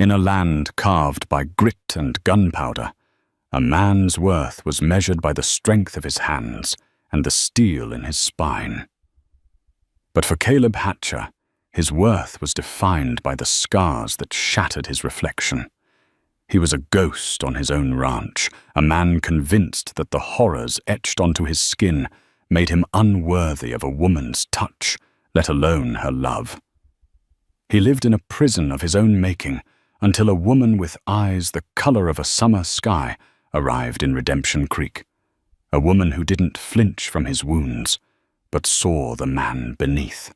In a land carved by grit and gunpowder, a man's worth was measured by the strength of his hands and the steel in his spine. But for Caleb Hatcher, his worth was defined by the scars that shattered his reflection. He was a ghost on his own ranch, a man convinced that the horrors etched onto his skin made him unworthy of a woman's touch, let alone her love. He lived in a prison of his own making until a woman with eyes the color of a summer sky arrived in Redemption Creek, a woman who didn't flinch from his wounds, but saw the man beneath.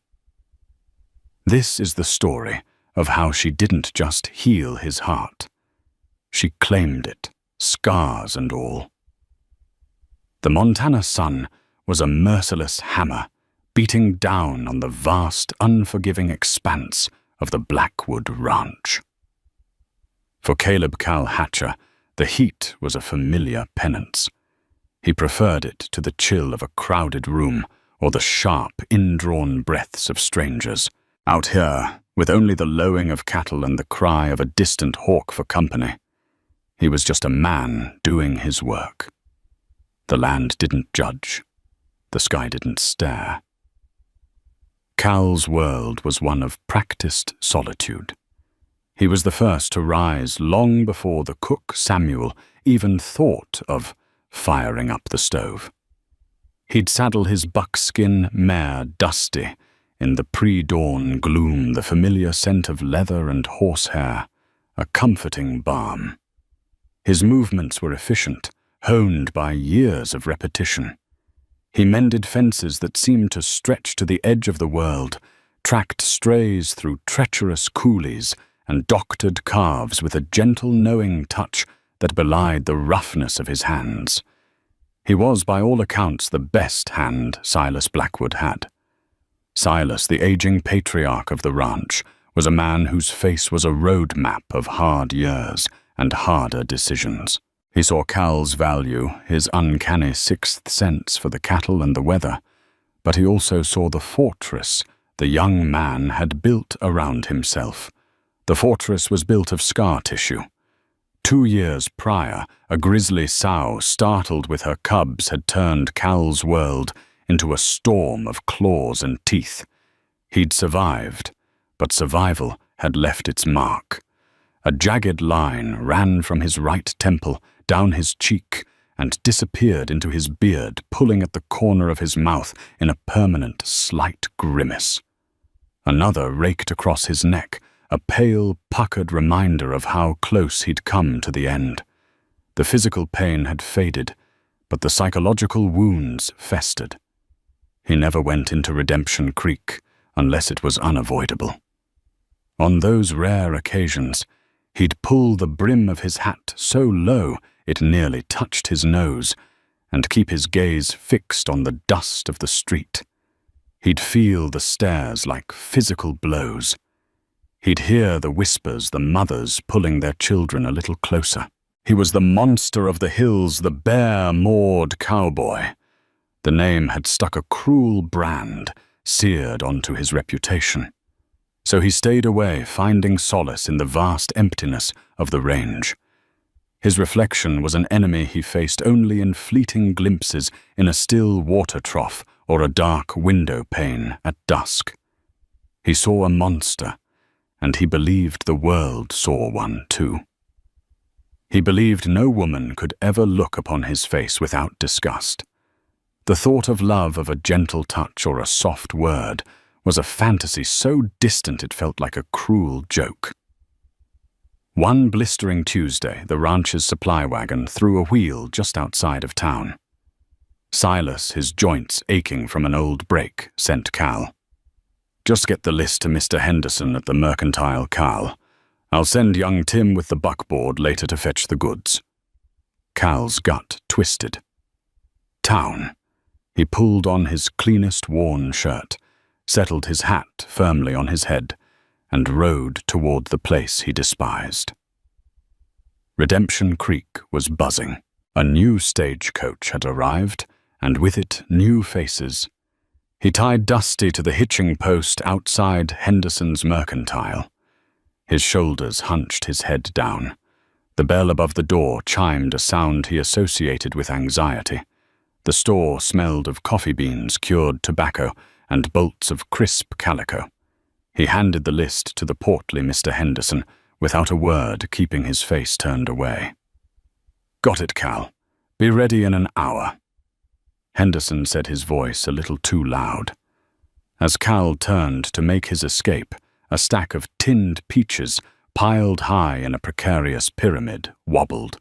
This is the story of how she didn't just heal his heart. She claimed it, scars and all. The Montana sun was a merciless hammer beating down on the vast, unforgiving expanse of the Blackwood Ranch. For Caleb Cal Hatcher, the heat was a familiar penance. He preferred it to the chill of a crowded room or the sharp, indrawn breaths of strangers. Out here, with only the lowing of cattle and the cry of a distant hawk for company, he was just a man doing his work. The land didn't judge. The sky didn't stare. Cal's world was one of practiced solitude. He was the first to rise long before the cook Samuel even thought of firing up the stove. He'd saddle his buckskin mare Dusty in the pre-dawn gloom, the familiar scent of leather and horsehair, a comforting balm. His movements were efficient, honed by years of repetition. He mended fences that seemed to stretch to the edge of the world, tracked strays through treacherous coulees, and doctored calves with a gentle, knowing touch that belied the roughness of his hands. He was, by all accounts, the best hand Silas Blackwood had. Silas, the aging patriarch of the ranch, was a man whose face was a road map of hard years and harder decisions. He saw Cal's value, his uncanny sixth sense for the cattle and the weather, but he also saw the fortress the young man had built around himself. The fortress was built of scar tissue. 2 years prior, a grizzly sow startled with her cubs had turned Cal's world into a storm of claws and teeth. He'd survived, but survival had left its mark. A jagged line ran from his right temple down his cheek and disappeared into his beard, pulling at the corner of his mouth in a permanent, slight grimace. Another raked across his neck, a pale, puckered reminder of how close he'd come to the end. The physical pain had faded, but the psychological wounds festered. He never went into Redemption Creek unless it was unavoidable. On those rare occasions, he'd pull the brim of his hat so low it nearly touched his nose, and keep his gaze fixed on the dust of the street. He'd feel the stares like physical blows. He'd hear the whispers, the mothers pulling their children a little closer. He was the monster of the hills, the bare-mawed cowboy. The name had stuck a cruel brand, seared onto his reputation. So he stayed away, finding solace in the vast emptiness of the range. His reflection was an enemy he faced only in fleeting glimpses in a still water trough or a dark window pane at dusk. He saw a monster, and he believed the world saw one too. He believed no woman could ever look upon his face without disgust. The thought of love, of a gentle touch or a soft word, was a fantasy so distant it felt like a cruel joke. One blistering Tuesday, the ranch's supply wagon threw a wheel just outside of town. Silas, his joints aching from an old break, sent Cal. "Just get the list to Mr. Henderson at the Mercantile, Cal. I'll send young Tim with the buckboard later to fetch the goods." Cal's gut twisted. Town. He pulled on his cleanest worn shirt, settled his hat firmly on his head, and rode toward the place he despised. Redemption Creek was buzzing. A new stagecoach had arrived, and with it new faces. He tied Dusty to the hitching post outside Henderson's Mercantile. His shoulders hunched, his head down. The bell above the door chimed a sound he associated with anxiety. The store smelled of coffee beans, cured tobacco, and bolts of crisp calico. He handed the list to the portly Mr. Henderson, without a word, keeping his face turned away. "Got it, Cal. Be ready in an hour." Henderson said, his voice a little too loud. As Cal turned to make his escape, a stack of tinned peaches, piled high in a precarious pyramid, wobbled.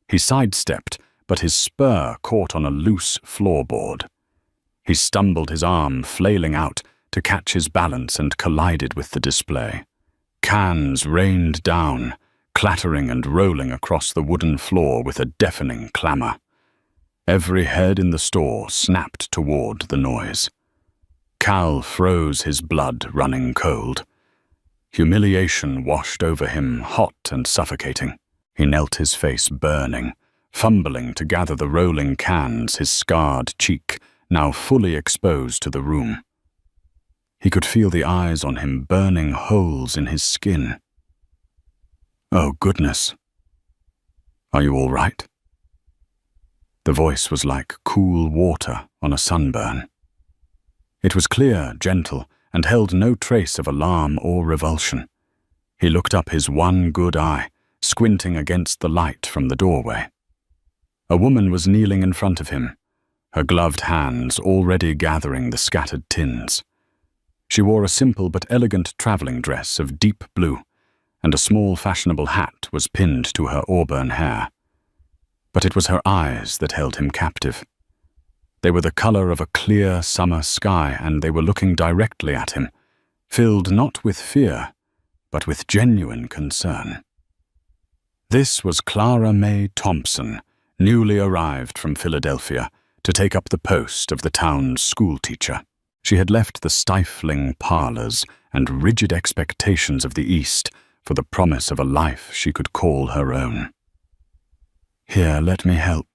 He sidestepped, but his spur caught on a loose floorboard. He stumbled, his arm flailing out, to catch his balance, and collided with the display. Cans rained down, clattering and rolling across the wooden floor with a deafening clamor. Every head in the store snapped toward the noise. Cal froze, his blood running cold. Humiliation washed over him, hot and suffocating. He knelt, his face burning, fumbling to gather the rolling cans, his scarred cheek now fully exposed to the room. He could feel the eyes on him, burning holes in his skin. "Oh, goodness. Are you all right?" The voice was like cool water on a sunburn. It was clear, gentle, and held no trace of alarm or revulsion. He looked up, his one good eye, squinting against the light from the doorway. A woman was kneeling in front of him, her gloved hands already gathering the scattered tins. She wore a simple but elegant traveling dress of deep blue, and a small fashionable hat was pinned to her auburn hair. But it was her eyes that held him captive. They were the color of a clear summer sky, and they were looking directly at him, filled not with fear, but with genuine concern. This was Clara May Thompson, newly arrived from Philadelphia, to take up the post of the town's schoolteacher. She had left the stifling parlors and rigid expectations of the East for the promise of a life she could call her own. "Here, let me help,"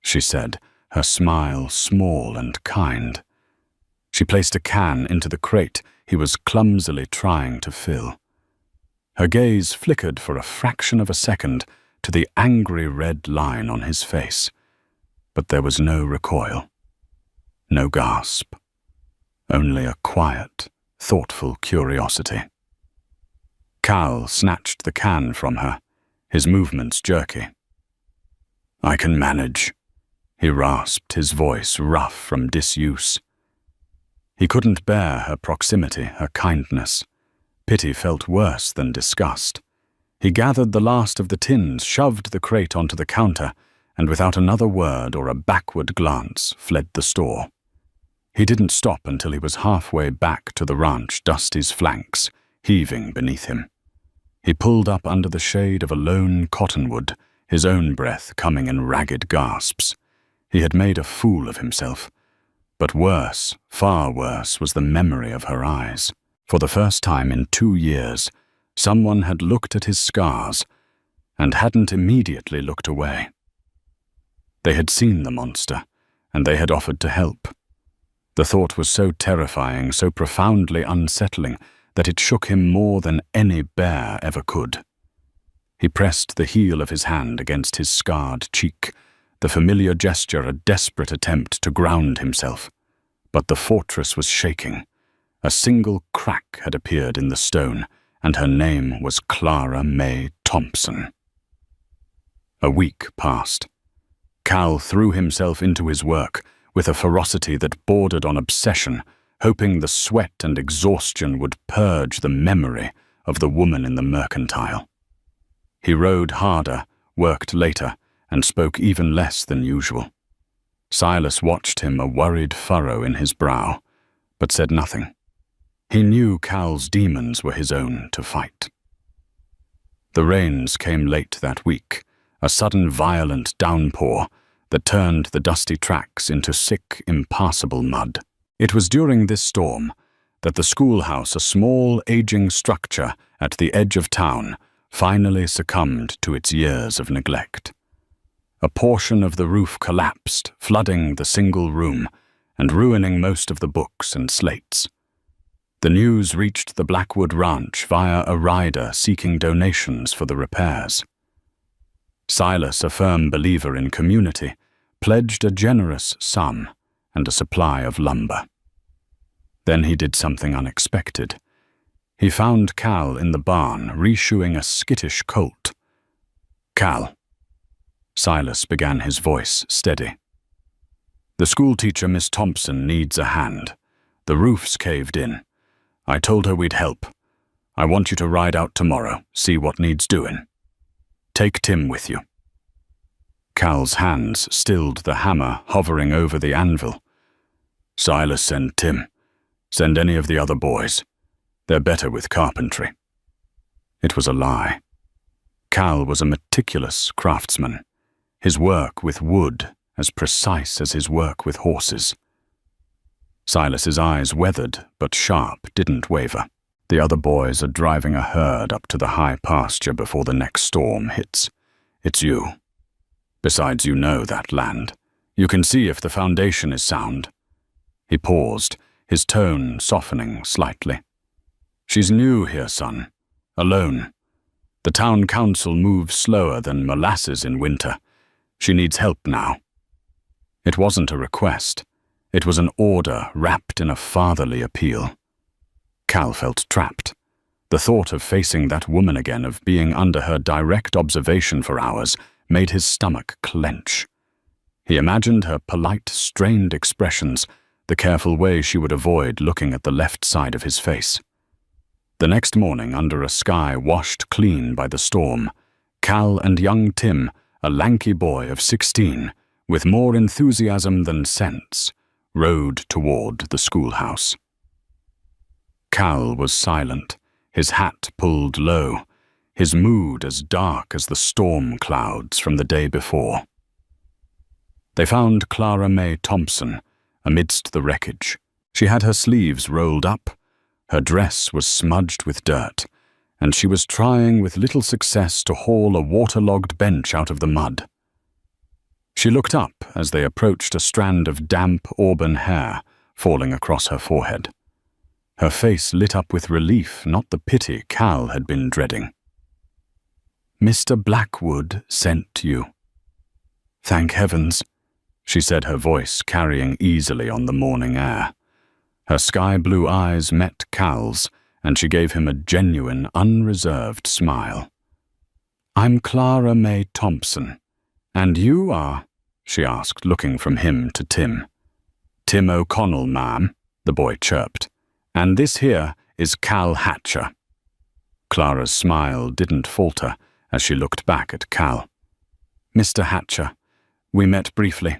she said, her smile small and kind. She placed a can into the crate he was clumsily trying to fill. Her gaze flickered for a fraction of a second to the angry red line on his face, but there was no recoil, no gasp, only a quiet, thoughtful curiosity. Cal snatched the can from her, his movements jerky. "I can manage," he rasped, his voice rough from disuse. He couldn't bear her proximity, her kindness. Pity felt worse than disgust. He gathered the last of the tins, shoved the crate onto the counter, and without another word or a backward glance, fled the store. He didn't stop until he was halfway back to the ranch, Dusty's flanks heaving beneath him. He pulled up under the shade of a lone cottonwood, his own breath coming in ragged gasps. He had made a fool of himself. But worse, far worse, was the memory of her eyes. For the first time in 2 years, someone had looked at his scars and hadn't immediately looked away. They had seen the monster, and they had offered to help. The thought was so terrifying, so profoundly unsettling, that it shook him more than any bear ever could. He pressed the heel of his hand against his scarred cheek, the familiar gesture a desperate attempt to ground himself. But the fortress was shaking. A single crack had appeared in the stone, and her name was Clara May Thompson. A week passed. Cal threw himself into his work with a ferocity that bordered on obsession, hoping the sweat and exhaustion would purge the memory of the woman in the mercantile. He rode harder, worked later, and spoke even less than usual. Silas watched him, a worried furrow in his brow, but said nothing. He knew Cal's demons were his own to fight. The rains came late that week, a sudden violent downpour that turned the dusty tracks into thick, impassable mud. It was during this storm that the schoolhouse, a small, aging structure at the edge of town, finally succumbed to its years of neglect. A portion of the roof collapsed, flooding the single room and ruining most of the books and slates. The news reached the Blackwood Ranch via a rider seeking donations for the repairs. Silas, a firm believer in community, pledged a generous sum and a supply of lumber. Then he did something unexpected. He found Cal in the barn, reshoeing a skittish colt. "Cal." Silas began, his voice steady. "The schoolteacher, Miss Thompson, needs a hand. The roof's caved in. I told her we'd help. I want you to ride out tomorrow, see what needs doing. Take Tim with you." Cal's hands stilled the hammer hovering over the anvil. "Silas, send Tim. Send any of the other boys. They're better with carpentry." It was a lie. Cal was a meticulous craftsman, his work with wood as precise as his work with horses. Silas's eyes, weathered but sharp, didn't waver. "The other boys are driving a herd up to the high pasture before the next storm hits. It's you. Besides, you know that land. You can see if the foundation is sound." He paused, his tone softening slightly. "She's new here, son. Alone. The town council moves slower than molasses in winter. She needs help now." It wasn't a request. It was an order wrapped in a fatherly appeal. Cal felt trapped. The thought of facing that woman again, of being under her direct observation for hours, made his stomach clench. He imagined her polite, strained expressions, the careful way she would avoid looking at the left side of his face. The next morning, under a sky washed clean by the storm, Cal and young Tim, a lanky boy of 16, with more enthusiasm than sense, rode toward the schoolhouse. Cal was silent, his hat pulled low, his mood as dark as the storm clouds from the day before. They found Clara May Thompson amidst the wreckage. She had her sleeves rolled up, her dress was smudged with dirt, and she was trying with little success to haul a waterlogged bench out of the mud. She looked up as they approached a strand of damp auburn hair falling across her forehead. Her face lit up with relief, not the pity Cal had been dreading. "Mr. Blackwood sent you." "Thank heavens," she said, her voice carrying easily on the morning air. Her sky-blue eyes met Cal's, and she gave him a genuine, unreserved smile. "I'm Clara May Thompson. And you are?" she asked, looking from him to Tim. "Tim O'Connell, ma'am," the boy chirped. "And this here is Cal Hatcher." Clara's smile didn't falter as she looked back at Cal. "Mr. Hatcher, we met briefly,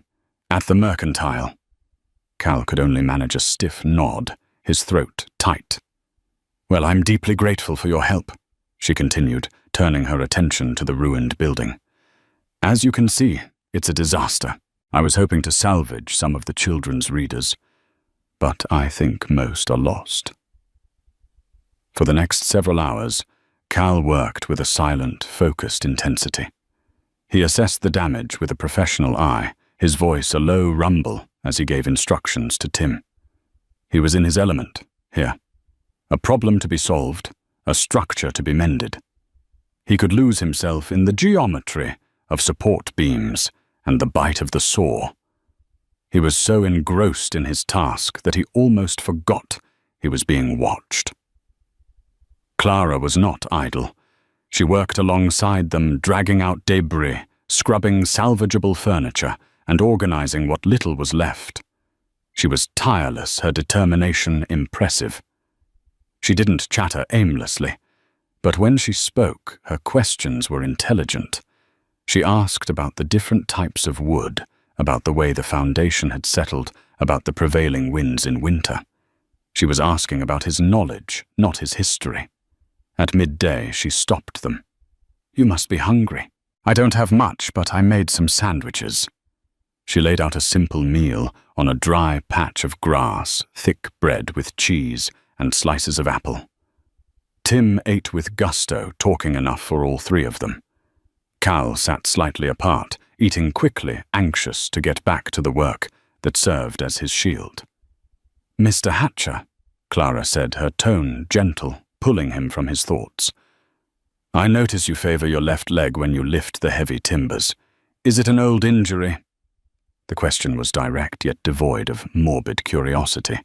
at the Mercantile." Cal could only manage a stiff nod, his throat tight. "Well, I'm deeply grateful for your help," she continued, turning her attention to the ruined building. "As you can see, it's a disaster. I was hoping to salvage some of the children's readers, but I think most are lost." For the next several hours, Cal worked with a silent, focused intensity. He assessed the damage with a professional eye, his voice a low rumble as he gave instructions to Tim. He was in his element, here. A problem to be solved, a structure to be mended. He could lose himself in the geometry of support beams and the bite of the saw. He was so engrossed in his task that he almost forgot he was being watched. Clara was not idle. She worked alongside them, dragging out debris, scrubbing salvageable furniture, and organizing what little was left. She was tireless, her determination impressive. She didn't chatter aimlessly, but when she spoke, her questions were intelligent. She asked about the different types of wood, about the way the foundation had settled, about the prevailing winds in winter. She was asking about his knowledge, not his history. At midday, she stopped them. "You must be hungry." "I don't have much, but I made some sandwiches." She laid out a simple meal on a dry patch of grass, thick bread with cheese and slices of apple. Tim ate with gusto, talking enough for all three of them. Cal sat slightly apart, eating quickly, anxious to get back to the work that served as his shield. "Mr. Hatcher," Clara said, her tone gentle, pulling him from his thoughts. "I notice you favor your left leg when you lift the heavy timbers. Is it an old injury?" The question was direct, yet devoid of morbid curiosity.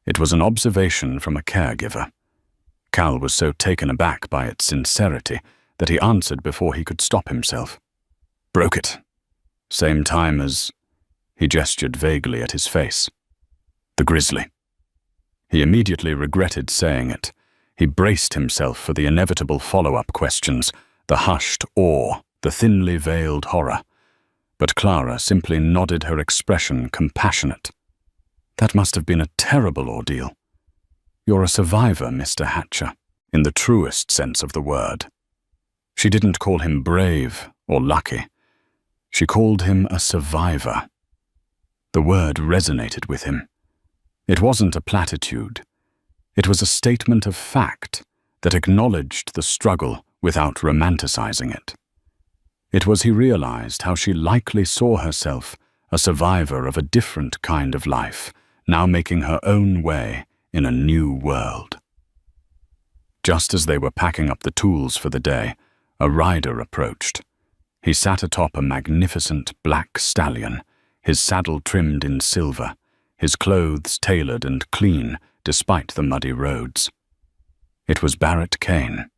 It was an observation from a caregiver. Cal was so taken aback by its sincerity that he answered before he could stop himself. "Broke it. Same time as—" He gestured vaguely at his face. "The grizzly." He immediately regretted saying it. He braced himself for the inevitable follow-up questions, the hushed awe, the thinly veiled horror. But Clara simply nodded, her expression compassionate. "That must have been a terrible ordeal. You're a survivor, Mr. Hatcher, in the truest sense of the word." She didn't call him brave or lucky. She called him a survivor. The word resonated with him. It wasn't a platitude. It was a statement of fact that acknowledged the struggle without romanticizing it. It was, he realized, how she likely saw herself, a survivor of a different kind of life, now making her own way in a new world. Just as they were packing up the tools for the day, a rider approached. He sat atop a magnificent black stallion, his saddle trimmed in silver, his clothes tailored and clean despite the muddy roads. It was Barrett Kane.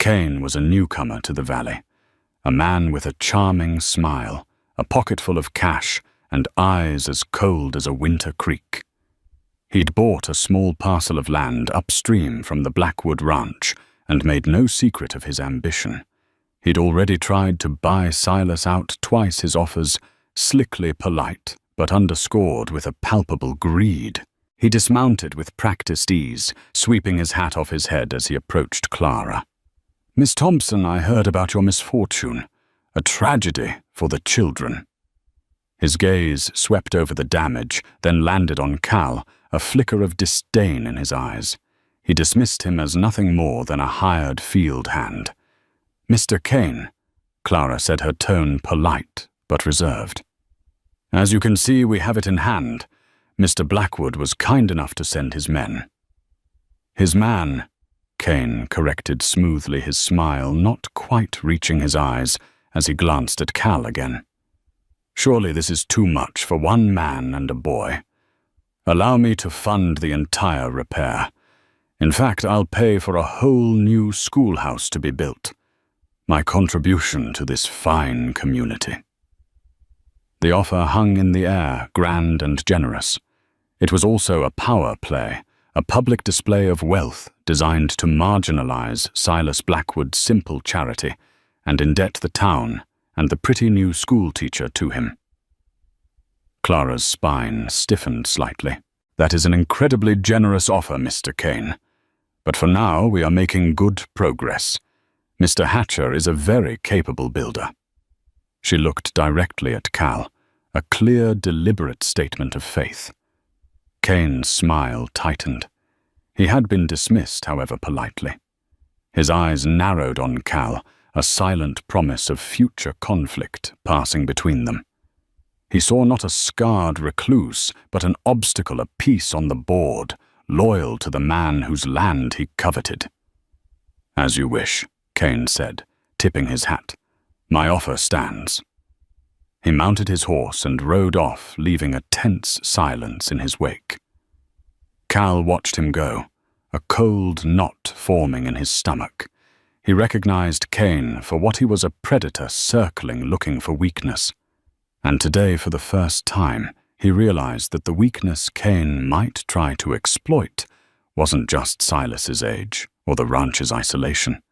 Kane was a newcomer to the valley, a man with a charming smile, a pocketful of cash, and eyes as cold as a winter creek. He'd bought a small parcel of land upstream from the Blackwood Ranch and made no secret of his ambition. He'd already tried to buy Silas out twice, his offers slickly polite, but underscored with a palpable greed. He dismounted with practiced ease, sweeping his hat off his head as he approached Clara. "Miss Thompson, I heard about your misfortune. A tragedy for the children." His gaze swept over the damage, then landed on Cal, a flicker of disdain in his eyes. He dismissed him as nothing more than a hired field hand. "Mr. Kane," Clara said, her tone polite but reserved. "As you can see, we have it in hand. Mr. Blackwood was kind enough to send his men." "His man," Kane corrected smoothly, his smile not quite reaching his eyes as he glanced at Cal again. "Surely this is too much for one man and a boy. Allow me to fund the entire repair. In fact, I'll pay for a whole new schoolhouse to be built. My contribution to this fine community." The offer hung in the air, grand and generous. It was also a power play, a public display of wealth designed to marginalize Silas Blackwood's simple charity and indebt the town and the pretty new schoolteacher to him. Clara's spine stiffened slightly. "That is an incredibly generous offer, Mr. Kane. But for now, we are making good progress. Mr. Hatcher is a very capable builder." She looked directly at Cal, a clear, deliberate statement of faith. Kane's smile tightened. He had been dismissed, however, politely. His eyes narrowed on Cal, a silent promise of future conflict passing between them. He saw not a scarred recluse, but an obstacle, a piece on the board, loyal to the man whose land he coveted. "As you wish," Kane said, tipping his hat. "My offer stands." He mounted his horse and rode off, leaving a tense silence in his wake. Cal watched him go, a cold knot forming in his stomach. He recognized Kane for what he was, a predator circling, looking for weakness. And today, for the first time, he realized that the weakness Kane might try to exploit wasn't just Silas's age or the ranch's isolation.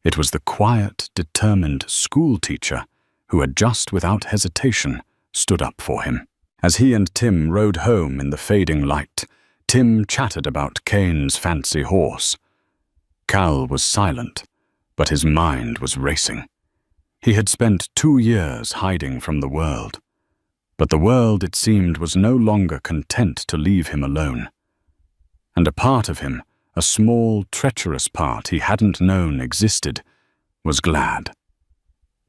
It was the quiet, determined schoolteacher who had just without hesitation stood up for him. As he and Tim rode home in the fading light, Tim chattered about Kane's fancy horse. Cal was silent, but his mind was racing. He had spent 2 years hiding from the world, but the world, it seemed, was no longer content to leave him alone. And a part of him, a small, treacherous part he hadn't known existed, was glad.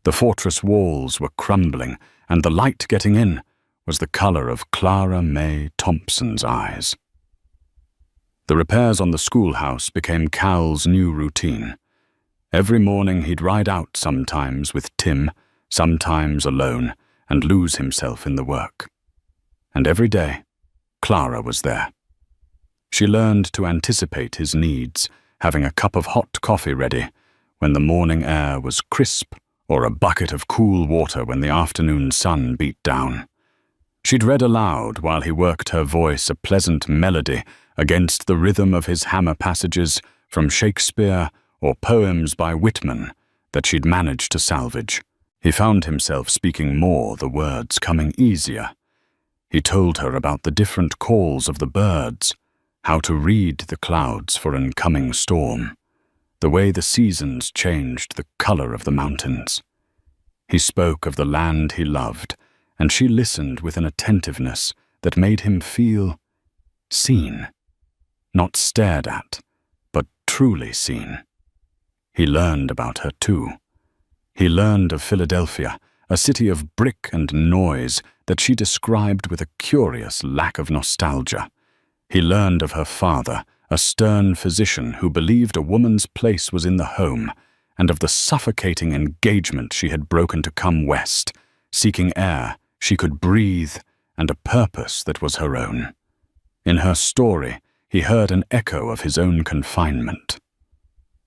The fortress walls were crumbling, and the light getting in was the color of Clara May Thompson's eyes. The repairs on the schoolhouse became Cal's new routine. Every morning he'd ride out sometimes with Tim, sometimes alone, and lose himself in the work. And every day, Clara was there. She learned to anticipate his needs, having a cup of hot coffee ready when the morning air was crisp, or a bucket of cool water when the afternoon sun beat down. She'd read aloud while he worked her voice a pleasant melody against the rhythm of his hammer passages from Shakespeare or poems by Whitman that she'd managed to salvage. He found himself speaking more, the words coming easier. He told her about the different calls of the birds, how to read the clouds for an coming storm, the way the seasons changed the color of the mountains. He spoke of the land he loved, and she listened with an attentiveness that made him feel seen, not stared at, but truly seen. He learned about her too. He learned of Philadelphia, a city of brick and noise that she described with a curious lack of nostalgia. He learned of her father, a stern physician who believed a woman's place was in the home, and of the suffocating engagement she had broken to come west, seeking air she could breathe and a purpose that was her own. In her story, he heard an echo of his own confinement.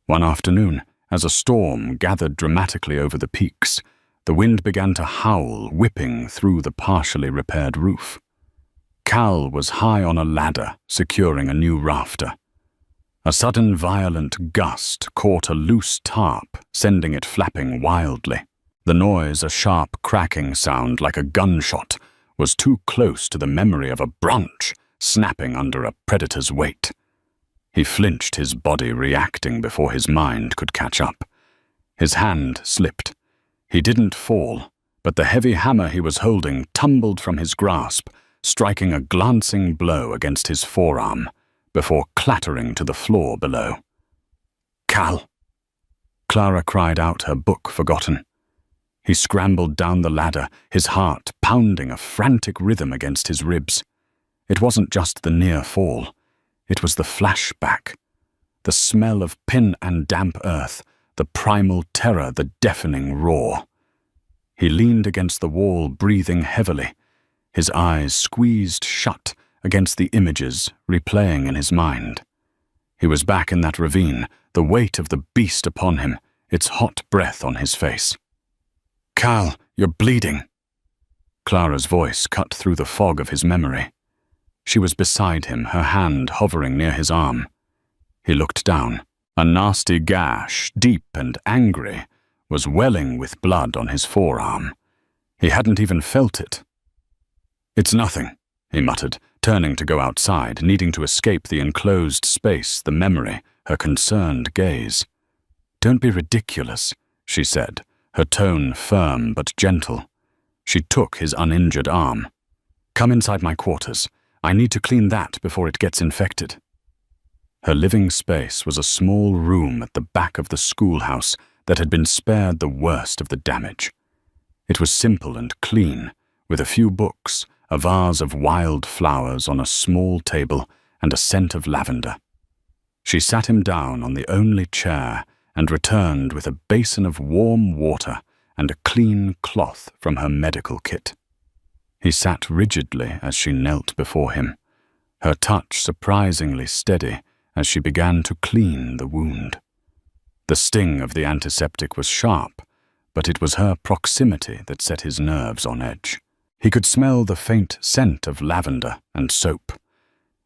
One afternoon, as a storm gathered dramatically over the peaks, the wind began to howl, whipping through the partially repaired roof. Cal was high on a ladder, securing a new rafter. A sudden violent gust caught a loose tarp, sending it flapping wildly. The noise, a sharp cracking sound like a gunshot, was too close to the memory of a branch snapping under a predator's weight. He flinched, his body reacting before his mind could catch up. His hand slipped. He didn't fall, but the heavy hammer he was holding tumbled from his grasp, striking a glancing blow against his forearm, before clattering to the floor below. "Cal!" Clara cried out, her book forgotten. He scrambled down the ladder, his heart pounding a frantic rhythm against his ribs. It wasn't just the near fall. It was the flashback. The smell of pin and damp earth, the primal terror, the deafening roar. He leaned against the wall, breathing heavily, his eyes squeezed shut against the images replaying in his mind. He was back in that ravine, the weight of the beast upon him, its hot breath on his face. "Cal, you're bleeding." Clara's voice cut through the fog of his memory. She was beside him, her hand hovering near his arm. He looked down. A nasty gash, deep and angry, was welling with blood on his forearm. He hadn't even felt it. "It's nothing," he muttered, turning to go outside, needing to escape the enclosed space, the memory, her concerned gaze. "Don't be ridiculous," she said, her tone firm but gentle. She took his uninjured arm. "Come inside my quarters. I need to clean that before it gets infected." Her living space was a small room at the back of the schoolhouse that had been spared the worst of the damage. It was simple and clean, with a few books, a vase of wild flowers on a small table, and a scent of lavender. She sat him down on the only chair and returned with a basin of warm water and a clean cloth from her medical kit. He sat rigidly as she knelt before him, her touch surprisingly steady as she began to clean the wound. The sting of the antiseptic was sharp, but it was her proximity that set his nerves on edge. He could smell the faint scent of lavender and soap,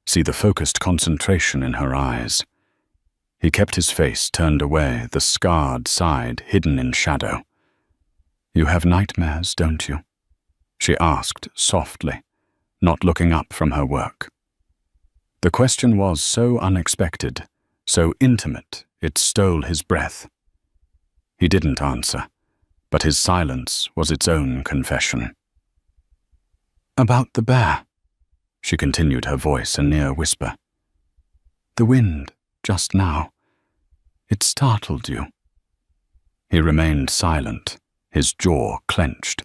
see the focused concentration in her eyes. He kept his face turned away, the scarred side hidden in shadow. "You have nightmares, don't you?" she asked softly, not looking up from her work. The question was so unexpected, so intimate, it stole his breath. He didn't answer, but his silence was its own confession. "About the bear," she continued, her voice a near whisper. "The wind, just now. It startled you." He remained silent, his jaw clenched.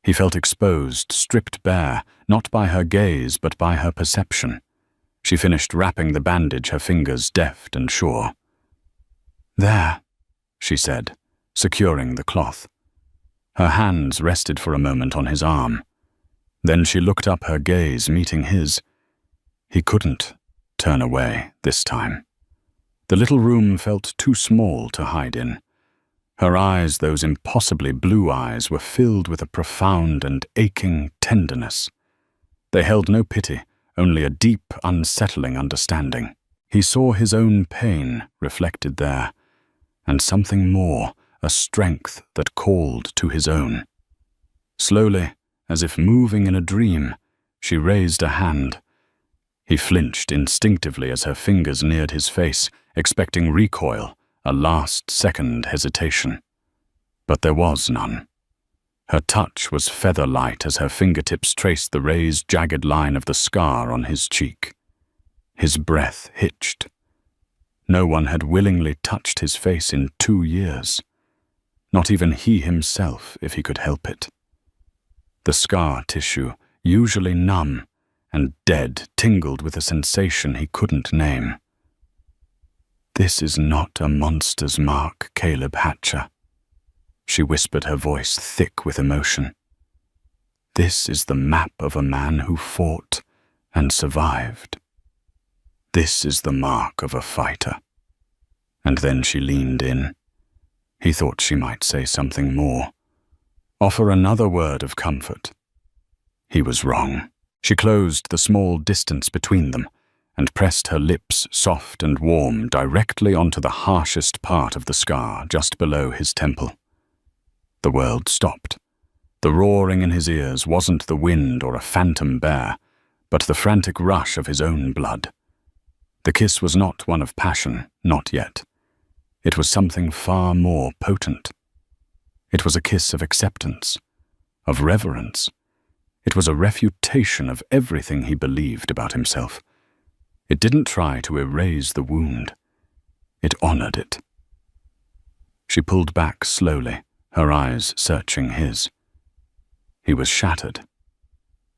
He felt exposed, stripped bare, not by her gaze but by her perception. She finished wrapping the bandage, her fingers deft and sure. "There," she said, securing the cloth. Her hands rested for a moment on his arm. Then she looked up, her gaze meeting his. He couldn't turn away this time. The little room felt too small to hide in. Her eyes, those impossibly blue eyes, were filled with a profound and aching tenderness. They held no pity, only a deep, unsettling understanding. He saw his own pain reflected there, and something more, a strength that called to his own. Slowly, as if moving in a dream, she raised a hand. He flinched instinctively as her fingers neared his face, expecting recoil, a last-second hesitation. But there was none. Her touch was feather-light as her fingertips traced the raised, jagged line of the scar on his cheek. His breath hitched. No one had willingly touched his face in 2 years. Not even he himself, if he could help it. The scar tissue, usually numb and dead, tingled with a sensation he couldn't name. "This is not a monster's mark, Caleb Hatcher," she whispered, her voice thick with emotion. "This is the map of a man who fought and survived. This is the mark of a fighter." And then she leaned in. He thought she might say something more, offer another word of comfort. He was wrong. She closed the small distance between them and pressed her lips, soft and warm, directly onto the harshest part of the scar just below his temple. The world stopped. The roaring in his ears wasn't the wind or a phantom bear, but the frantic rush of his own blood. The kiss was not one of passion, not yet. It was something far more potent. It was a kiss of acceptance, of reverence. It was a refutation of everything he believed about himself. It didn't try to erase the wound. It honored it. She pulled back slowly, her eyes searching his. He was shattered.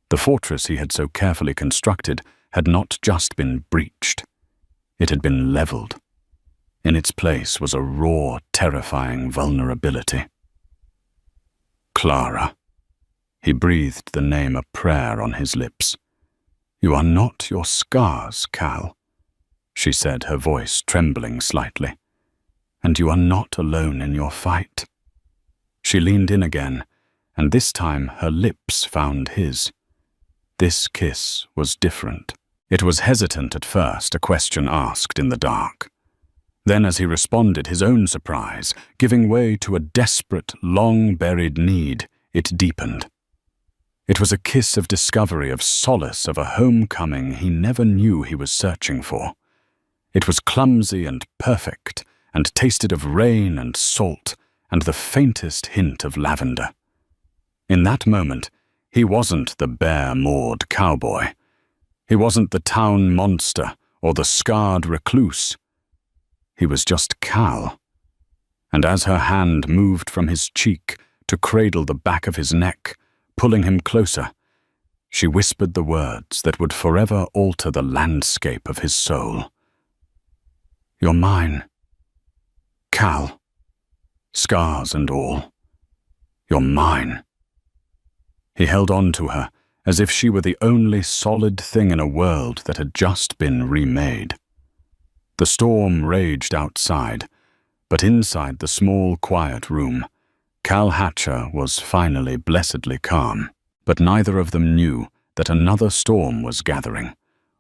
The fortress he had so carefully constructed had not just been breached. It had been leveled. In its place was a raw, terrifying vulnerability. "Clara." He breathed the name, a prayer on his lips. "You are not your scars, Cal," she said, her voice trembling slightly. "And you are not alone in your fight." She leaned in again, and this time her lips found his. This kiss was different. It was hesitant at first, a question asked in the dark. Then, as he responded, his own surprise, giving way to a desperate, long-buried need, it deepened. It was a kiss of discovery, of solace, of a homecoming he never knew he was searching for. It was clumsy and perfect, and tasted of rain and salt, and the faintest hint of lavender. In that moment, he wasn't the bare-mawed cowboy. He wasn't the town monster or the scarred recluse. He was just Cal. And as her hand moved from his cheek to cradle the back of his neck, pulling him closer, she whispered the words that would forever alter the landscape of his soul. "You're mine, Cal. Scars and all. You're mine." He held on to her, as if she were the only solid thing in a world that had just been remade. The storm raged outside, but inside the small, quiet room, Cal Hatcher was finally blessedly calm. But neither of them knew that another storm was gathering,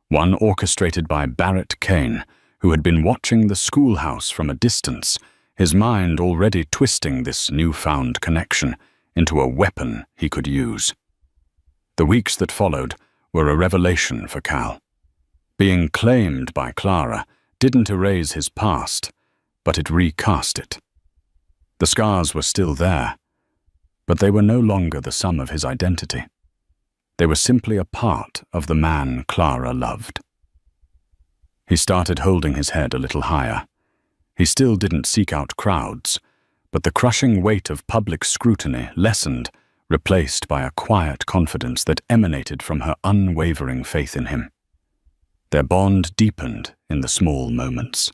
one orchestrated by Barrett Kane, who had been watching the schoolhouse from a distance, his mind already twisting this newfound connection into a weapon he could use. The weeks that followed were a revelation for Cal. Being claimed by Clara didn't erase his past, but it recast it. The scars were still there, but they were no longer the sum of his identity. They were simply a part of the man Clara loved. He started holding his head a little higher. He still didn't seek out crowds, but the crushing weight of public scrutiny lessened, replaced by a quiet confidence that emanated from her unwavering faith in him. Their bond deepened in the small moments.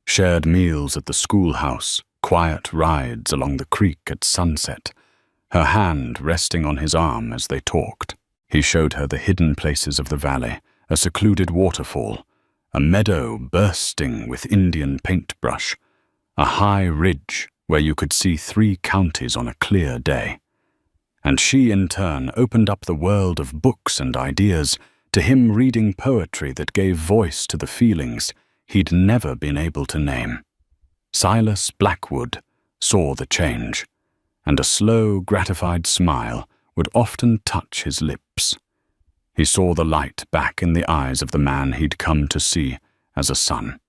Shared meals at the schoolhouse, quiet rides along the creek at sunset, her hand resting on his arm as they talked. He showed her the hidden places of the valley, a secluded waterfall, a meadow bursting with Indian paintbrush, a high ridge where you could see 3 counties on a clear day. And she, in turn, opened up the world of books and ideas, to him reading poetry that gave voice to the feelings he'd never been able to name. Silas Blackwood saw the change, and a slow, gratified smile would often touch his lips. He saw the light back in the eyes of the man he'd come to see as a son.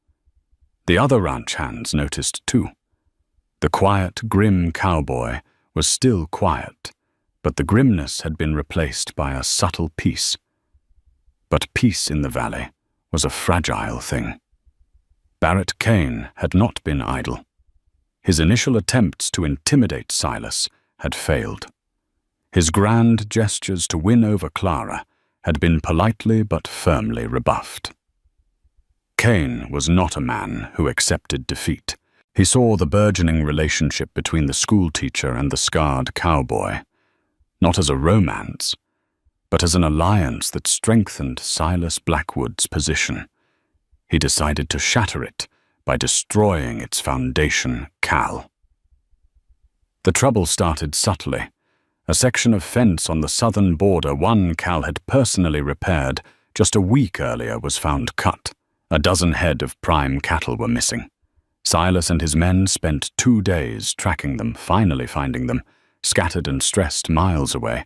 The other ranch hands noticed too. The quiet, grim cowboy was still quiet, but the grimness had been replaced by a subtle peace. But peace in the valley was a fragile thing. Barrett Kane had not been idle. His initial attempts to intimidate Silas had failed. His grand gestures to win over Clara had been politely but firmly rebuffed. Kane was not a man who accepted defeat. He saw the burgeoning relationship between the schoolteacher and the scarred cowboy, not as a romance, but as an alliance that strengthened Silas Blackwood's position. He decided to shatter it by destroying its foundation, Cal. The trouble started subtly. A section of fence on the southern border, one Cal had personally repaired just a week earlier, was found cut. A dozen head of prime cattle were missing. Silas and his men spent 2 days tracking them, finally finding them, scattered and stressed miles away,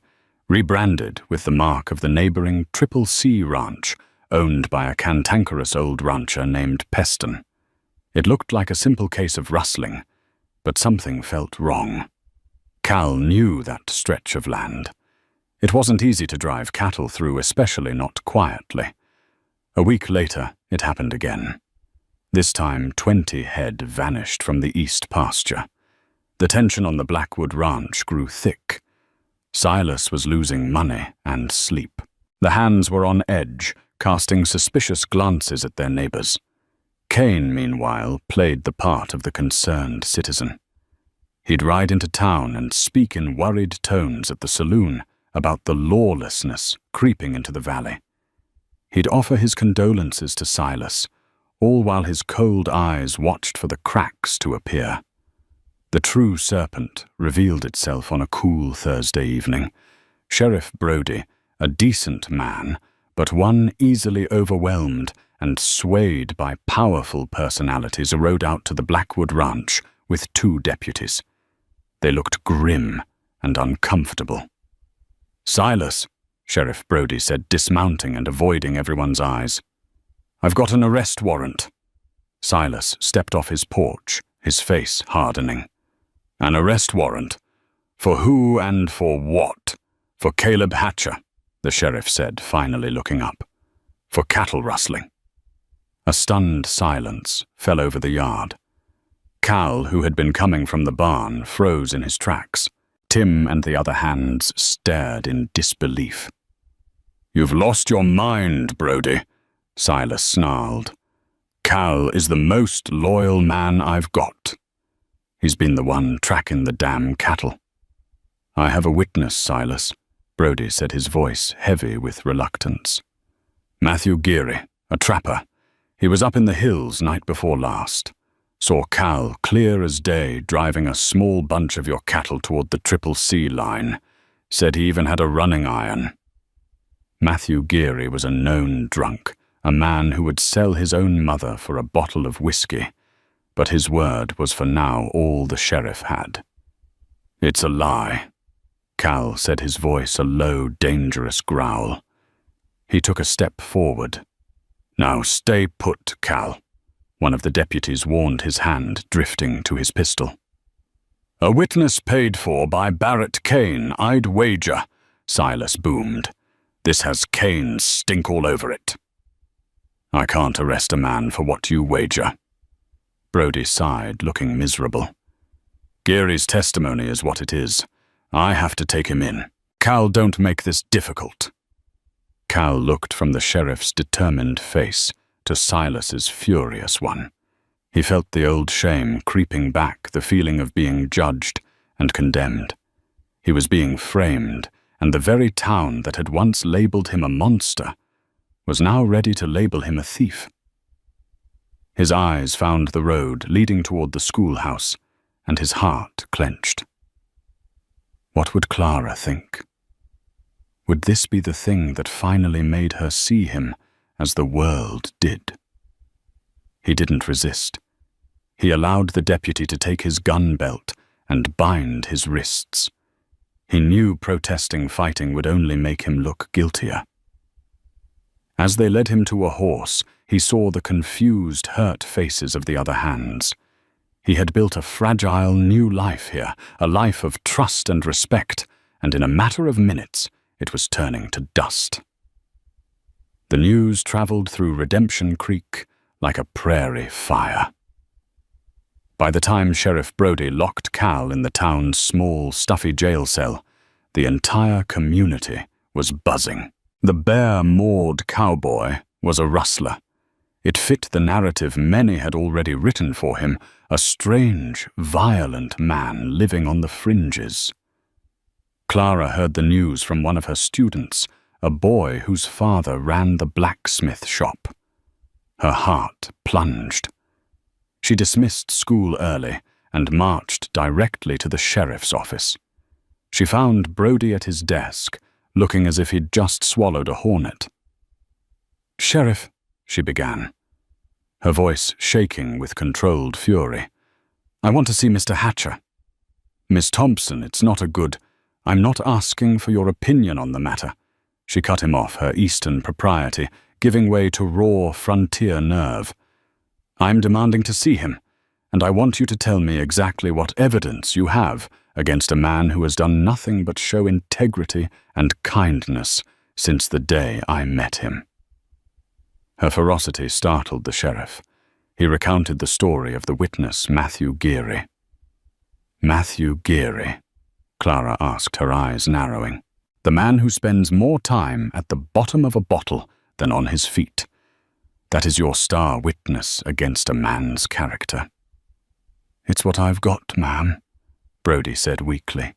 rebranded with the mark of the neighboring Triple C Ranch, owned by a cantankerous old rancher named Peston. It looked like a simple case of rustling, but something felt wrong. Cal knew that stretch of land. It wasn't easy to drive cattle through, especially not quietly. A week later, it happened again. This time, 20 head vanished from the east pasture. The tension on the Blackwood Ranch grew thick. Silas was losing money and sleep. The hands were on edge, casting suspicious glances at their neighbors. Kane, meanwhile, played the part of the concerned citizen. He'd ride into town and speak in worried tones at the saloon about the lawlessness creeping into the valley. He'd offer his condolences to Silas, all while his cold eyes watched for the cracks to appear. The true serpent revealed itself on a cool Thursday evening. Sheriff Brody, a decent man, but one easily overwhelmed and swayed by powerful personalities, rode out to the Blackwood Ranch with 2 deputies. They looked grim and uncomfortable. "Silas," Sheriff Brody said, dismounting and avoiding everyone's eyes. "I've got an arrest warrant." Silas stepped off his porch, his face hardening. "An arrest warrant? For who and for what?" "For Caleb Hatcher," the sheriff said, finally looking up. "For cattle rustling." A stunned silence fell over the yard. Cal, who had been coming from the barn, froze in his tracks. Tim and the other hands stared in disbelief. "You've lost your mind, Brody," Silas snarled. "Cal is the most loyal man I've got. He's been the one tracking the damn cattle." "I have a witness, Silas," Brody said, his voice heavy with reluctance. "Matthew Geary, a trapper. He was up in the hills night before last. Saw Cal clear as day driving a small bunch of your cattle toward the Triple C line. Said he even had a running iron." Matthew Geary was a known drunk, a man who would sell his own mother for a bottle of whiskey, but his word was for now all the sheriff had. "It's a lie," Cal said, his voice a low, dangerous growl. He took a step forward. "Now stay put, Cal," one of the deputies warned, his hand drifting to his pistol. "A witness paid for by Barrett Kane, I'd wager," Silas boomed. "This has Kane's stink all over it." "I can't arrest a man for what you wager." Brody sighed, looking miserable. "Geary's testimony is what it is. I have to take him in. Cal, don't make this difficult." Cal looked from the sheriff's determined face to Silas's furious one. He felt the old shame creeping back, the feeling of being judged and condemned. He was being framed, and the very town that had once labeled him a monster was now ready to label him a thief. His eyes found the road leading toward the schoolhouse, and his heart clenched. What would Clara think? Would this be the thing that finally made her see him as the world did? He didn't resist. He allowed the deputy to take his gun belt and bind his wrists. He knew protesting fighting would only make him look guiltier. As they led him to a horse, he saw the confused, hurt faces of the other hands. He had built a fragile new life here, a life of trust and respect, and in a matter of minutes, it was turning to dust. The news traveled through Redemption Creek like a prairie fire. By the time Sheriff Brody locked Cal in the town's small, stuffy jail cell, the entire community was buzzing. The bare-mawed Cowboy was a rustler. It fit the narrative many had already written for him, a strange, violent man living on the fringes. Clara heard the news from one of her students, a boy whose father ran the blacksmith shop. Her heart plunged. She dismissed school early and marched directly to the sheriff's office. She found Brody at his desk, looking as if he'd just swallowed a hornet. "Sheriff," she began, her voice shaking with controlled fury, "I want to see Mr. Hatcher." "Miss Thompson, it's not a good... I'm not asking for your opinion on the matter." She cut him off, her Eastern propriety giving way to raw frontier nerve. "I'm demanding to see him, and I want you to tell me exactly what evidence you have against a man who has done nothing but show integrity and kindness since the day I met him." Her ferocity startled the sheriff. He recounted the story of the witness, Matthew Geary. "Matthew Geary?" Clara asked, her eyes narrowing. "The man who spends more time at the bottom of a bottle than on his feet. That is your star witness against a man's character." "It's what I've got, ma'am," Brody said weakly.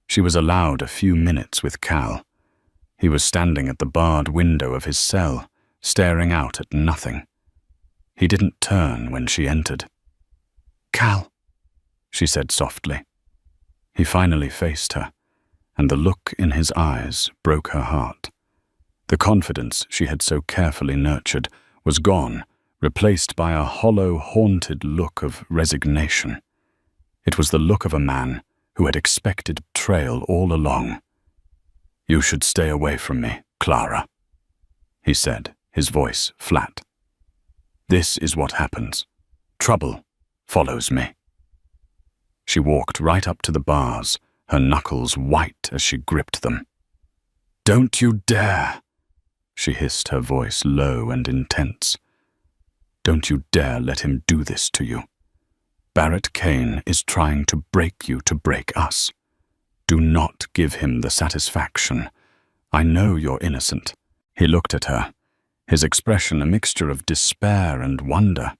She was allowed a few minutes with Cal. He was standing at the barred window of his cell, staring out at nothing. He didn't turn when she entered. "Cal," she said softly. He finally faced her, and the look in his eyes broke her heart. The confidence she had so carefully nurtured was gone, replaced by a hollow, haunted look of resignation. It was the look of a man who had expected betrayal all along. "You should stay away from me, Clara," he said, his voice flat. "This is what happens. Trouble follows me." She walked right up to the bars, her knuckles white as she gripped them. "Don't you dare!" she hissed, her voice low and intense. "Don't you dare let him do this to you. Barrett Kane is trying to break you to break us. Do not give him the satisfaction. I know you're innocent." He looked at her, his expression a mixture of despair and wonder.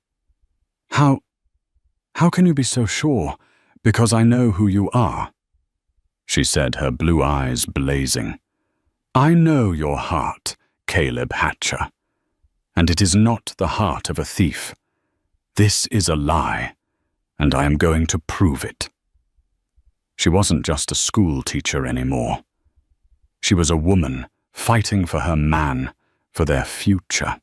How can you be so sure? Because I know who you are," she said, her blue eyes blazing. "I know your heart, Caleb Hatcher, and it is not the heart of a thief. This is a lie, and I am going to prove it." She wasn't just a school teacher anymore. She was a woman fighting for her man, for their future.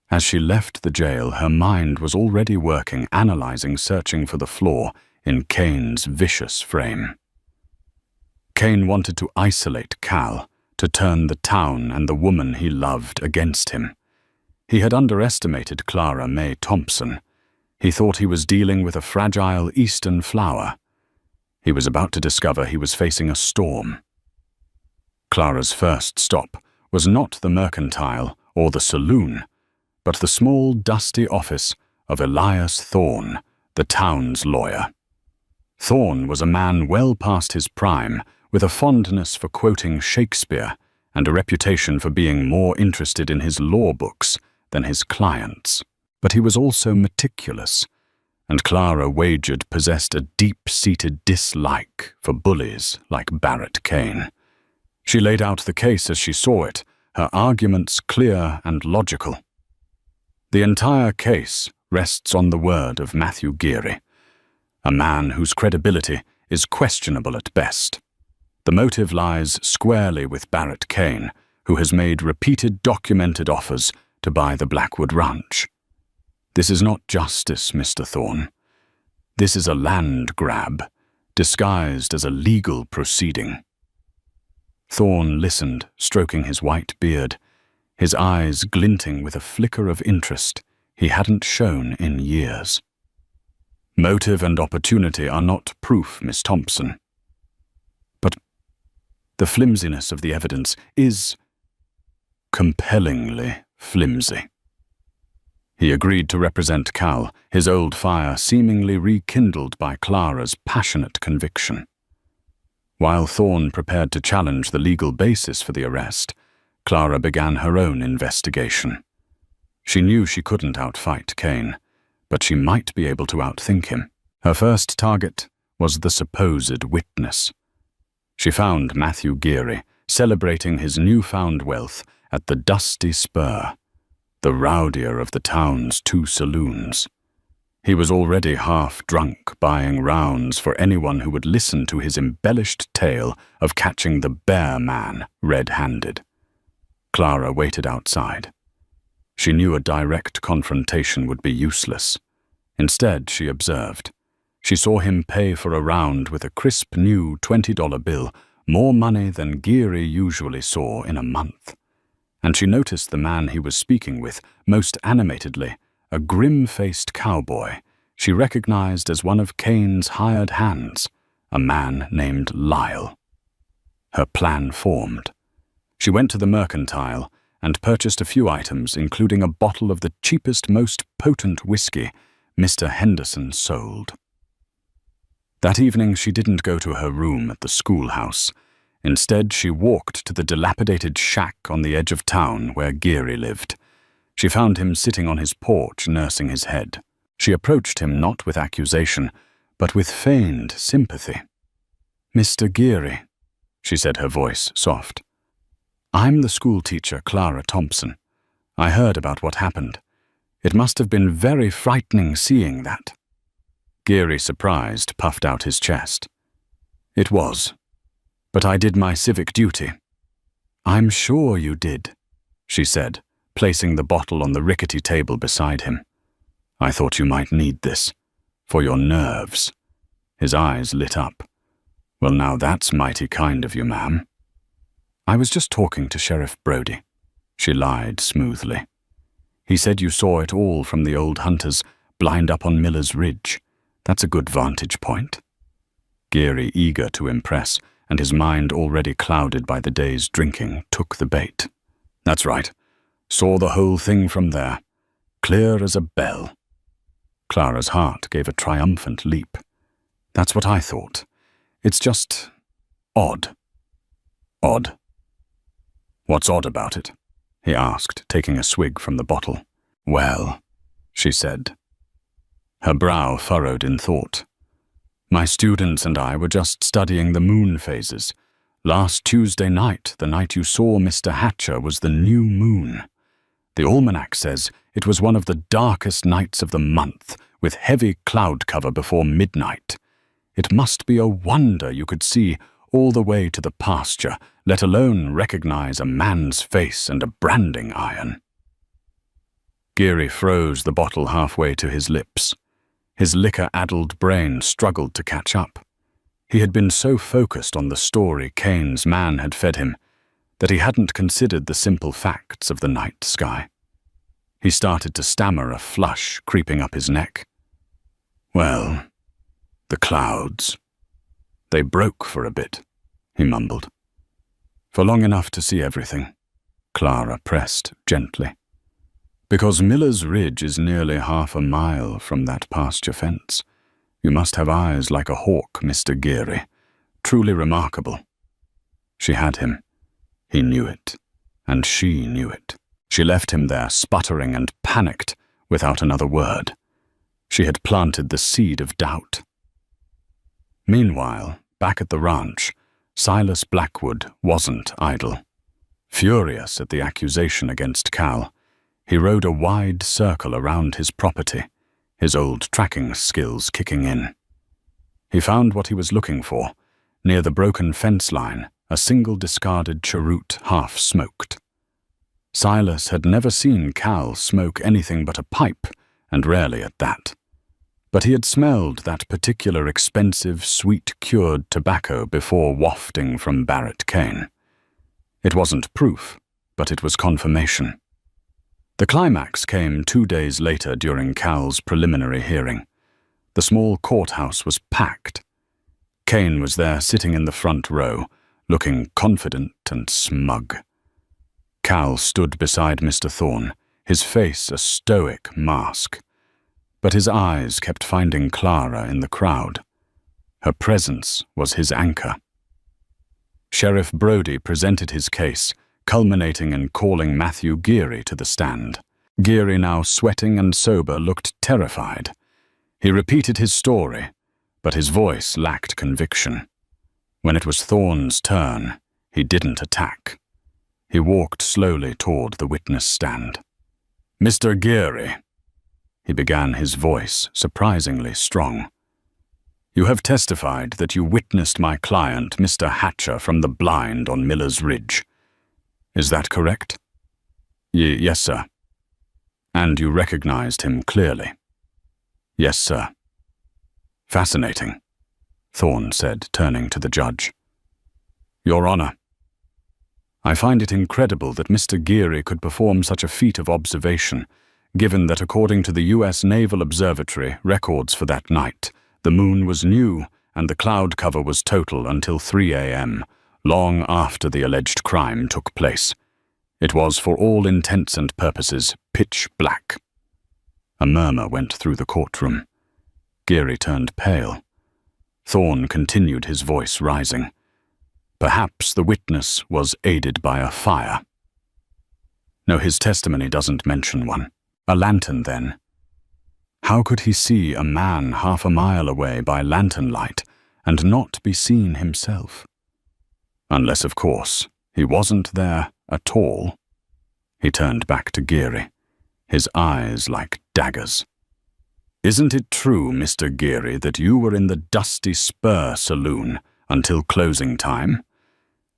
As she left the jail, her mind was already working, analyzing, searching for the flaw in Kane's vicious frame. Kane wanted to isolate Cal, to turn the town and the woman he loved against him. He had underestimated Clara May Thompson. He thought he was dealing with a fragile eastern flower. He was about to discover he was facing a storm. Clara's first stop was not the mercantile or the saloon, but the small, dusty office of Elias Thorne, the town's lawyer. Thorne was a man well past his prime, with a fondness for quoting Shakespeare and a reputation for being more interested in his law books than his clients. But he was also meticulous, and Clara wagered possessed a deep-seated dislike for bullies like Barrett Kane. She laid out the case as she saw it, her arguments clear and logical. The entire case rests on the word of Matthew Geary, a man whose credibility is questionable at best. The motive lies squarely with Barrett Kane, who has made repeated documented offers to buy the Blackwood Ranch. This is not justice, Mr. Thorne. This is a land grab, disguised as a legal proceeding. Thorne listened, stroking his white beard, his eyes glinting with a flicker of interest he hadn't shown in years. Motive and opportunity are not proof, Miss Thompson. But the flimsiness of the evidence is compellingly flimsy. He agreed to represent Cal, his old fire seemingly rekindled by Clara's passionate conviction. While Thorne prepared to challenge the legal basis for the arrest, Clara began her own investigation. She knew she couldn't outfight Kane, but she might be able to outthink him. Her first target was the supposed witness. She found Matthew Geary celebrating his newfound wealth at the Dusty Spur, the rowdier of the town's 2 saloons. He was already half drunk, buying rounds for anyone who would listen to his embellished tale of catching the bear man red-handed. Clara waited outside. She knew a direct confrontation would be useless. Instead, she observed. She saw him pay for a round with a crisp new $20 bill, more money than Geary usually saw in a month. And she noticed the man he was speaking with most animatedly, a grim-faced cowboy she recognized as one of Kane's hired hands, a man named Lyle. Her plan formed. She went to the mercantile and purchased a few items, including a bottle of the cheapest, most potent whiskey Mr. Henderson sold. That evening she didn't go to her room at the schoolhouse. Instead, she walked to the dilapidated shack on the edge of town where Geary lived. She found him sitting on his porch, nursing his head. She approached him not with accusation, but with feigned sympathy. "Mr. Geary," she said, her voice soft. "I'm the schoolteacher, Clara Thompson. I heard about what happened. It must have been very frightening seeing that." Geary, surprised, puffed out his chest. "It was. But I did my civic duty." "I'm sure you did," she said, placing the bottle on the rickety table beside him. "I thought you might need this. For your nerves." His eyes lit up. "Well, now that's mighty kind of you, ma'am." "I was just talking to Sheriff Brody," she lied smoothly. "He said you saw it all from the old hunters, blind up on Miller's Ridge. That's a good vantage point." Geary, eager to impress, and his mind already clouded by the day's drinking, took the bait. "That's right. Saw the whole thing from there. Clear as a bell." Clara's heart gave a triumphant leap. "That's what I thought. It's just odd." "Odd? What's odd about it?" he asked, taking a swig from the bottle. "Well," she said. Her brow furrowed in thought. "My students and I were just studying the moon phases. Last Tuesday night, the night you saw Mr. Hatcher, was the new moon. The almanac says it was one of the darkest nights of the month, with heavy cloud cover before midnight. It must be a wonder you could see all the way to the pasture, let alone recognize a man's face and a branding iron." Geary froze the bottle halfway to his lips. His liquor-addled brain struggled to catch up. He had been so focused on the story Kane's man had fed him that he hadn't considered the simple facts of the night sky. He started to stammer, a flush creeping up his neck. "Well, the clouds. They broke for a bit," he mumbled. "For long enough to see everything," Clara pressed gently. "Because Miller's Ridge is nearly half a mile from that pasture fence. You must have eyes like a hawk, Mr. Geary. Truly remarkable." She had him. He knew it, and she knew it. She left him there, sputtering and panicked, without another word. She had planted the seed of doubt. Meanwhile, back at the ranch, Silas Blackwood wasn't idle. Furious at the accusation against Cal, he rode a wide circle around his property, his old tracking skills kicking in. He found what he was looking for, near the broken fence line, a single discarded cheroot half-smoked. Silas had never seen Cal smoke anything but a pipe, and rarely at that. But he had smelled that particular expensive, sweet-cured tobacco before wafting from Barrett Kane. It wasn't proof, but it was confirmation. The climax came 2 days later during Cal's preliminary hearing. The small courthouse was packed. Kane was there sitting in the front row, looking confident and smug. Cal stood beside Mr. Thorne, his face a stoic mask. But his eyes kept finding Clara in the crowd. Her presence was his anchor. Sheriff Brody presented his case, culminating in calling Matthew Geary to the stand. Geary, now sweating and sober, looked terrified. He repeated his story, but his voice lacked conviction. When it was Thorne's turn, he didn't attack. He walked slowly toward the witness stand. "Mr. Geary," he began, his voice surprisingly strong. "You have testified that you witnessed my client, Mr. Hatcher, from the blind on Miller's Ridge. Is that correct?" Yes, sir." "And you recognized him clearly?" "Yes, sir." "Fascinating," Thorne said, turning to the judge. "Your Honor, I find it incredible that Mr. Geary could perform such a feat of observation, given that according to the U.S. Naval Observatory records for that night, the moon was new and the cloud cover was total until 3 a.m., long after the alleged crime took place. It was, for all intents and purposes, pitch black." A murmur went through the courtroom. Geary turned pale. Thorne continued, his voice rising. "Perhaps the witness was aided by a fire." "No, his testimony doesn't mention one. A lantern, then. How could he see a man half a mile away by lantern light and not be seen himself? Unless, of course, he wasn't there at all." He turned back to Geary, his eyes like daggers. "Isn't it true, Mr. Geary, that you were in the Dusty Spur saloon until closing time?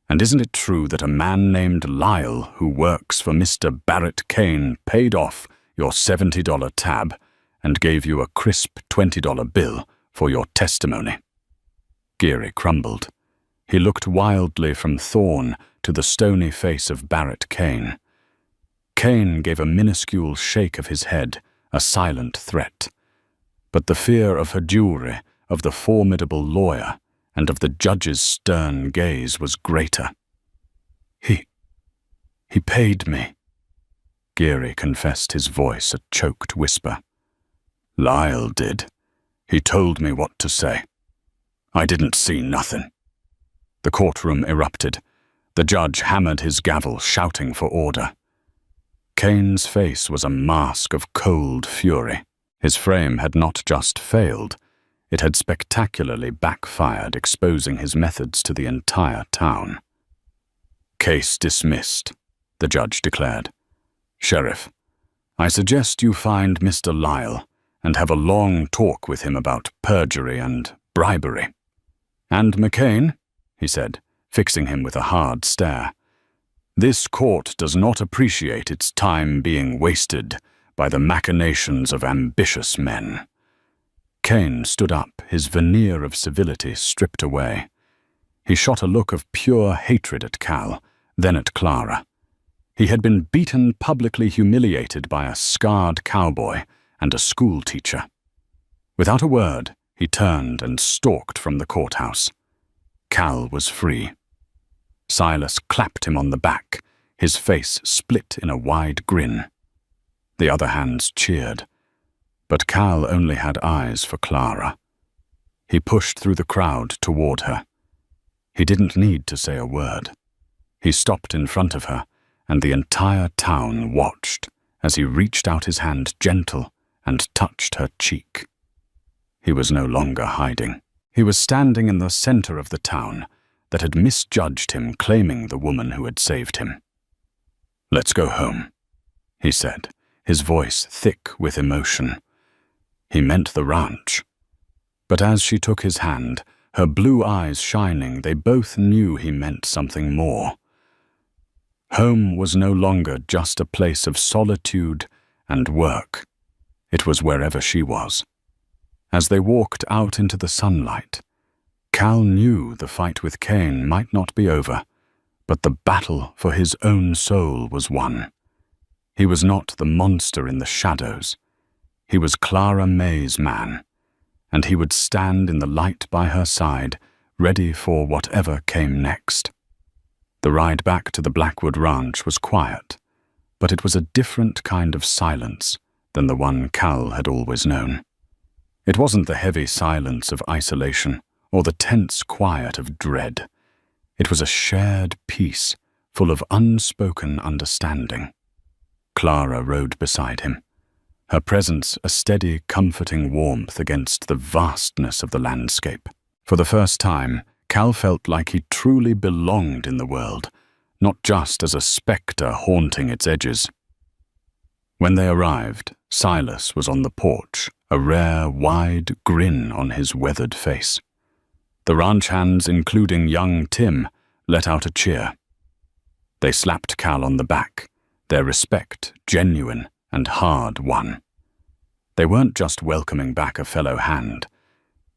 And isn't it true that a man named Lyle, who works for Mr. Barrett Kane, paid off your $70 tab and gave you a crisp $20 bill for your testimony?" Geary crumbled. He looked wildly from Thorne to the stony face of Barrett Kane. Kane gave a minuscule shake of his head, a silent threat. But the fear of her jewelry, of the formidable lawyer, and of the judge's stern gaze was greater. He paid me," Geary confessed, his voice a choked whisper. "Lyle did. He told me what to say. I didn't see nothing." The courtroom erupted. The judge hammered his gavel, shouting for order. Kane's face was a mask of cold fury. His frame had not just failed, it had spectacularly backfired, exposing his methods to the entire town. "Case dismissed," the judge declared. "Sheriff, I suggest you find Mr. Lyle and have a long talk with him about perjury and bribery." "And McCain," he said, fixing him with a hard stare, "this court does not appreciate its time being wasted by the machinations of ambitious men." Kane stood up, his veneer of civility stripped away. He shot a look of pure hatred at Cal, then at Clara. He had been beaten, publicly humiliated by a scarred cowboy and a schoolteacher. Without a word, he turned and stalked from the courthouse. Cal was free. Silas clapped him on the back, his face split in a wide grin. The other hands cheered, but Cal only had eyes for Clara. He pushed through the crowd toward her. He didn't need to say a word. He stopped in front of her, and the entire town watched as he reached out his hand gentle and touched her cheek. He was no longer hiding. He was standing in the center of the town that had misjudged him, claiming the woman who had saved him. "Let's go home," he said, his voice thick with emotion. He meant the ranch. But as she took his hand, her blue eyes shining, they both knew he meant something more. Home was no longer just a place of solitude and work. It was wherever she was. As they walked out into the sunlight, Cal knew the fight with Cain might not be over, but the battle for his own soul was won. He was not the monster in the shadows. He was Clara May's man, and he would stand in the light by her side, ready for whatever came next. The ride back to the Blackwood Ranch was quiet, but it was a different kind of silence than the one Cal had always known. It wasn't the heavy silence of isolation or the tense quiet of dread. It was a shared peace full of unspoken understanding. Clara rode beside him, her presence a steady, comforting warmth against the vastness of the landscape. For the first time, Cal felt like he truly belonged in the world, not just as a spectre haunting its edges. When they arrived, Silas was on the porch, a rare, wide grin on his weathered face. The ranch hands, including young Tim, let out a cheer. They slapped Cal on the back, their respect genuine and hard-won. They weren't just welcoming back a fellow hand.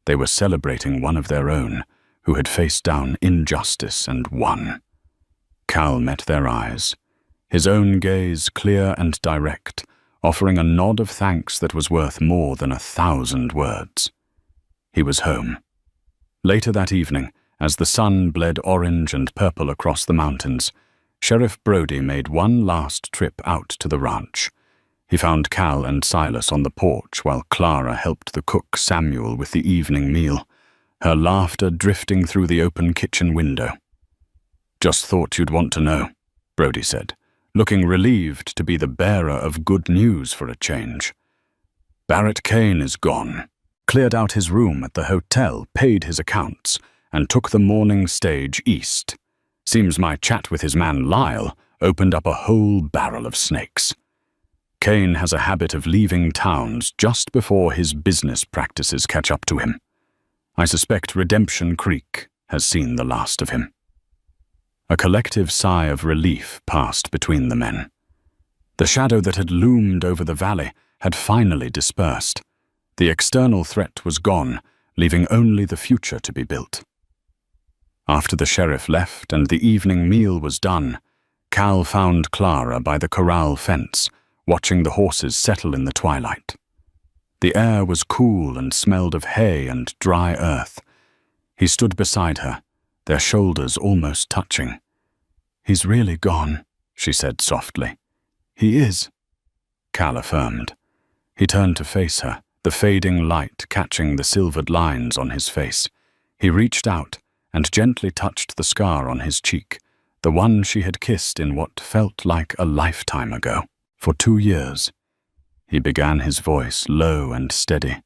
They were celebrating one of their own, who had faced down injustice and won. Cal met their eyes, his own gaze clear and direct, offering a nod of thanks that was worth more than 1,000 words. He was home. Later that evening, as the sun bled orange and purple across the mountains, Sheriff Brody made one last trip out to the ranch. He found Cal and Silas on the porch while Clara helped the cook Samuel with the evening meal, her laughter drifting through the open kitchen window. "Just thought you'd want to know," Brody said, looking relieved to be the bearer of good news for a change. "Barrett Cain is gone, cleared out his room at the hotel, paid his accounts, and took the morning stage east. Seems my chat with his man Lyle opened up a whole barrel of snakes. Cain has a habit of leaving towns just before his business practices catch up to him. I suspect Redemption Creek has seen the last of him." A collective sigh of relief passed between the men. The shadow that had loomed over the valley had finally dispersed. The external threat was gone, leaving only the future to be built. After the sheriff left and the evening meal was done, Cal found Clara by the corral fence, watching the horses settle in the twilight. The air was cool and smelled of hay and dry earth. He stood beside her, their shoulders almost touching. "He's really gone," she said softly. "He is," Cal affirmed. He turned to face her, the fading light catching the silvered lines on his face. He reached out and gently touched the scar on his cheek, the one she had kissed in what felt like a lifetime ago. "For 2 years, he began, his voice low and steady.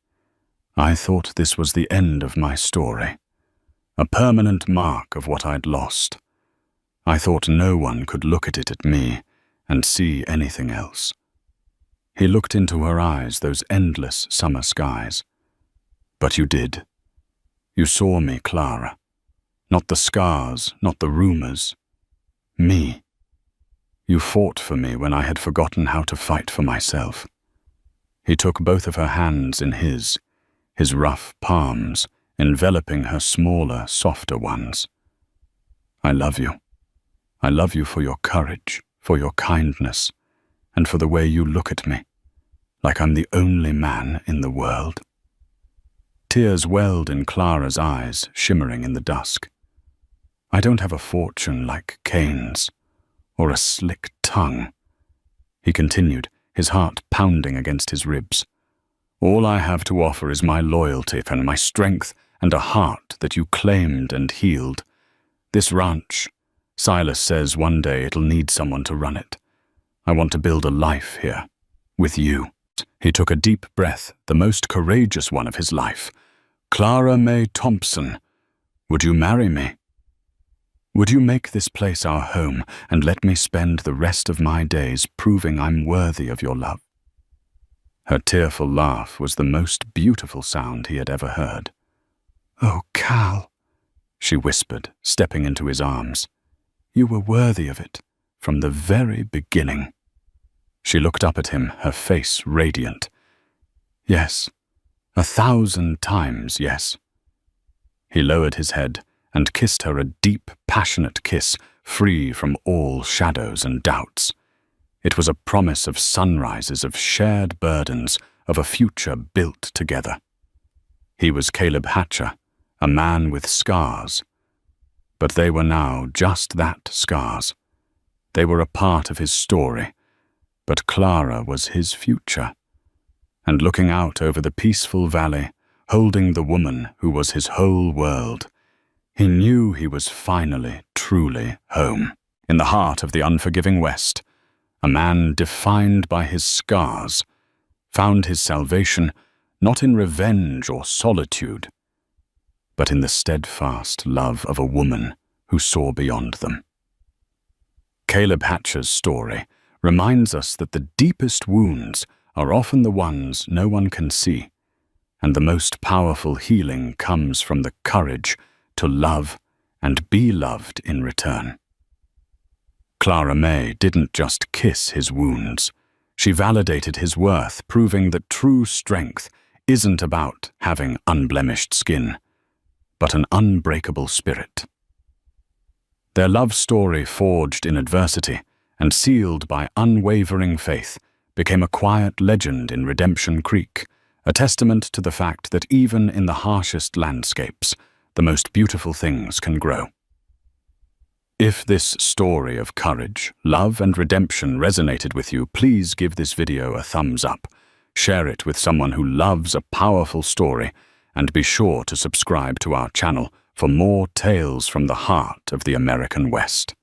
"I thought this was the end of my story, a permanent mark of what I'd lost. I thought no one could look at me and see anything else." He looked into her eyes, those endless summer skies. "But you did. You saw me, Clara. Not the scars, not the rumors. Me. You fought for me when I had forgotten how to fight for myself." He took both of her hands in his rough palms, enveloping her smaller, softer ones. "I love you. I love you for your courage, for your kindness, and for the way you look at me, like I'm the only man in the world." Tears welled in Clara's eyes, shimmering in the dusk. "I don't have a fortune like Cain's, or a slick tongue," he continued, his heart pounding against his ribs. "All I have to offer is my loyalty and my strength and a heart that you claimed and healed. This ranch, Silas says one day it'll need someone to run it. I want to build a life here, with you." He took a deep breath, the most courageous one of his life. "Clara May Thompson, would you marry me? Would you make this place our home and let me spend the rest of my days proving I'm worthy of your love?" Her tearful laugh was the most beautiful sound he had ever heard. "Oh, Cal," she whispered, stepping into his arms. "You were worthy of it from the very beginning." She looked up at him, her face radiant. "Yes, 1,000 times yes." He lowered his head and kissed her a deep, passionate kiss, free from all shadows and doubts. It was a promise of sunrises, of shared burdens, of a future built together. He was Caleb Hatcher, a man with scars. But they were now just that, scars. They were a part of his story, but Clara was his future. And looking out over the peaceful valley, holding the woman who was his whole world, he knew he was finally, truly home. In the heart of the unforgiving West, a man defined by his scars found his salvation not in revenge or solitude, but in the steadfast love of a woman who saw beyond them. Caleb Hatcher's story reminds us that the deepest wounds are often the ones no one can see, and the most powerful healing comes from the courage to love and be loved in return. Clara May didn't just kiss his wounds. She validated his worth, proving that true strength isn't about having unblemished skin, but an unbreakable spirit. Their love story, forged in adversity and sealed by unwavering faith, became a quiet legend in Redemption Creek, a testament to the fact that even in the harshest landscapes, the most beautiful things can grow. If this story of courage, love, and redemption resonated with you, please give this video a thumbs up, share it with someone who loves a powerful story, and be sure to subscribe to our channel for more tales from the heart of the American West.